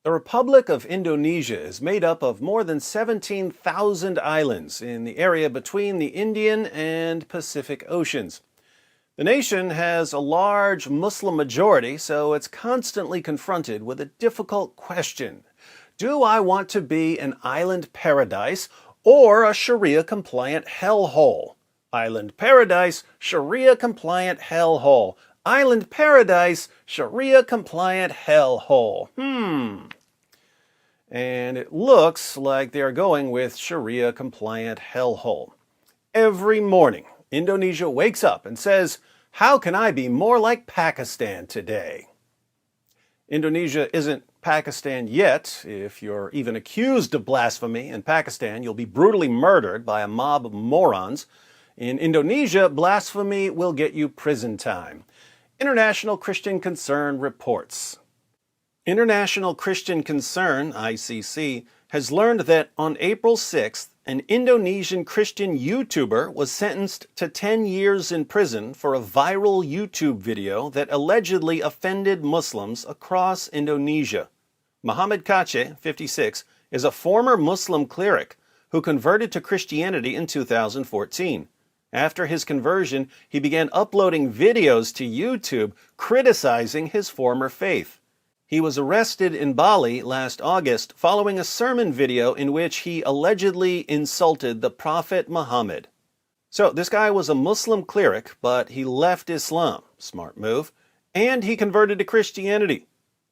The Republic of Indonesia is made up of more than 17,000 islands in the area between the Indian and Pacific Oceans. The nation has a large Muslim majority, so it's constantly confronted with a difficult question. Do I want to be an island paradise or a Sharia-compliant hellhole? Island paradise, Sharia-compliant hellhole. Island paradise, Sharia-compliant hellhole. And it looks like they are going with Sharia-compliant hellhole. Every morning, Indonesia wakes up and says, "How can I be more like Pakistan today?" Indonesia isn't Pakistan yet. If you're even accused of blasphemy in Pakistan, you'll be brutally murdered by a mob of morons. In Indonesia, blasphemy will get you prison time. International Christian Concern reports. International Christian Concern, ICC, has learned that on April 6th, an Indonesian Christian YouTuber was sentenced to 10 years in prison for a viral YouTube video that allegedly offended Muslims across Indonesia. Muhammad Kace, 56, is a former Muslim cleric who converted to Christianity in 2014. After his conversion, he began uploading videos to YouTube criticizing his former faith. He was arrested in Bali last August following a sermon video in which he allegedly insulted the Prophet Muhammad. So this guy was a Muslim cleric, but he left Islam. Smart move. And he converted to Christianity.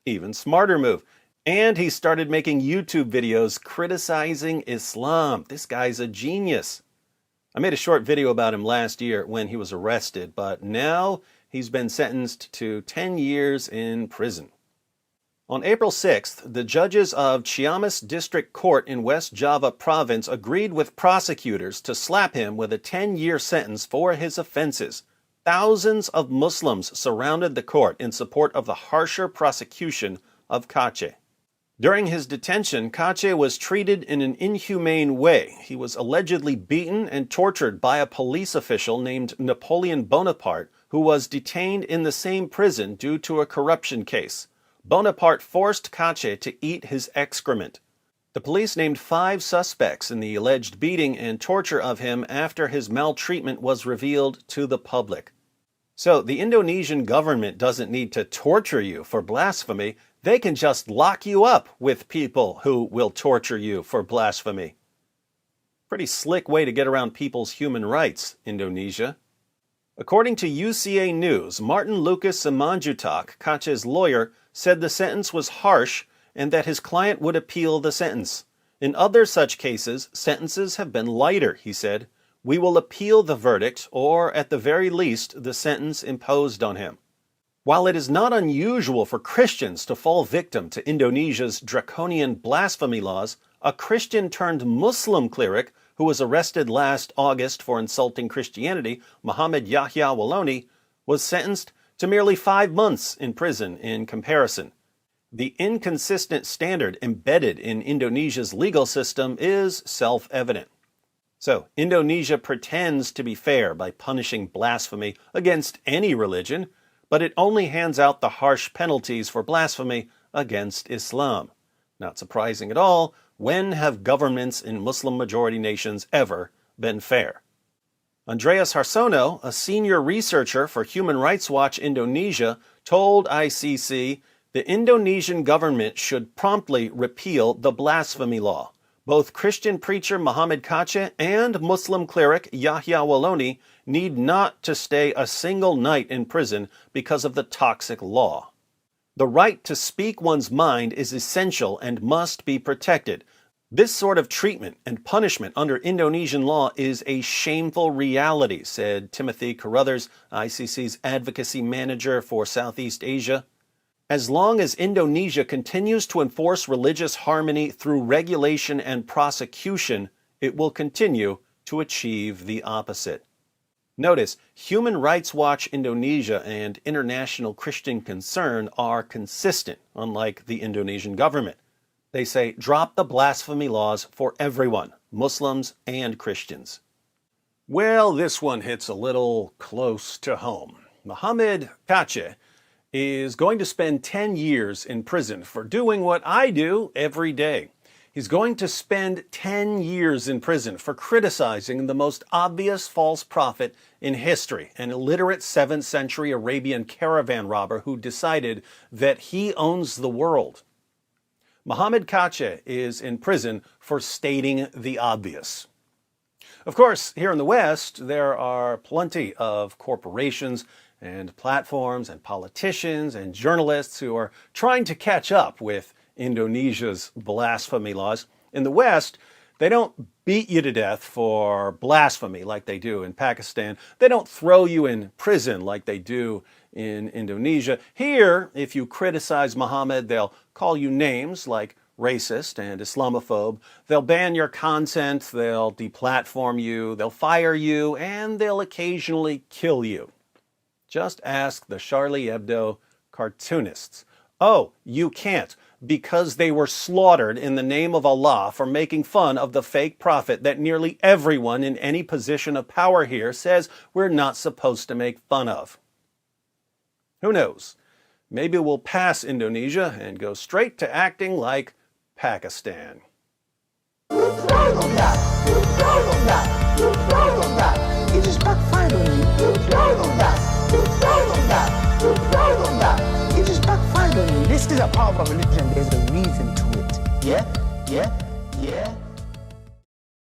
Even smarter move. And he started making YouTube videos criticizing Islam. This guy's a genius. I made a short video about him last year when he was arrested, but now he's been sentenced to 10 years in prison. On April 6th, the judges of Ciamis District Court in West Java Province agreed with prosecutors to slap him with a 10-year sentence for his offenses. Thousands of Muslims surrounded the court in support of the harsher prosecution of Kace. During his detention, Kace was treated in an inhumane way. He was allegedly beaten and tortured by a police official named Napoleon Bonaparte, who was detained in the same prison due to a corruption case. Bonaparte forced Kace to eat his excrement. The police named 5 suspects in the alleged beating and torture of him after his maltreatment was revealed to the public. So the Indonesian government doesn't need to torture you for blasphemy. They can just lock you up with people who will torture you for blasphemy. Pretty slick way to get around people's human rights, Indonesia. According to UCA News, Martin Lucas Simanjuntak, Kace's lawyer, said the sentence was harsh and that his client would appeal the sentence. In other such cases, sentences have been lighter, he said. We will appeal the verdict, or at the very least, the sentence imposed on him. While it is not unusual for Christians to fall victim to Indonesia's draconian blasphemy laws, a Christian-turned-Muslim cleric who was arrested last August for insulting Christianity, Muhammad Yahya Waloni, was sentenced to merely 5 months in prison in comparison. The inconsistent standard embedded in Indonesia's legal system is self-evident. So, Indonesia pretends to be fair by punishing blasphemy against any religion, but it only hands out the harsh penalties for blasphemy against Islam. Not surprising at all. When have governments in Muslim-majority nations ever been fair? Andreas Harsono, a senior researcher for Human Rights Watch Indonesia, told ICC the Indonesian government should promptly repeal the blasphemy law. Both Christian preacher Muhammad Kace and Muslim cleric Yahya Waloni need not to stay a single night in prison because of the toxic law. The right to speak one's mind is essential and must be protected. This sort of treatment and punishment under Indonesian law is a shameful reality, said Timothy Carruthers, ICC's advocacy manager for Southeast Asia. As long as Indonesia continues to enforce religious harmony through regulation and prosecution, it will continue to achieve the opposite. Notice, Human Rights Watch Indonesia and International Christian Concern are consistent, unlike the Indonesian government. They say, drop the blasphemy laws for everyone, Muslims and Christians. Well, this one hits a little close to home. Muhammad Kace is going to spend 10 years in prison for doing what I do every day. He's going to spend 10 years in prison for criticizing the most obvious false prophet in history, an illiterate 7th century Arabian caravan robber who decided that he owns the world. Mohammed Kace is in prison for stating the obvious. Of course, here in the West, there are plenty of corporations and platforms and politicians and journalists who are trying to catch up with Indonesia's blasphemy laws. In the West, they don't beat you to death for blasphemy like they do in Pakistan. They don't throw you in prison like they do in Indonesia. Here, if you criticize Muhammad, they'll call you names like racist and Islamophobe. They'll ban your content, they'll deplatform you, they'll fire you, and they'll occasionally kill you. Just ask the Charlie Hebdo cartoonists. Oh, you can't, because they were slaughtered in the name of Allah for making fun of the fake prophet that nearly everyone in any position of power here says we're not supposed to make fun of. Who knows? Maybe we'll pass Indonesia and go straight to acting like Pakistan. It just backfired on you. It just backfired on you. This is a part of a religion. There's a reason to it. Yeah?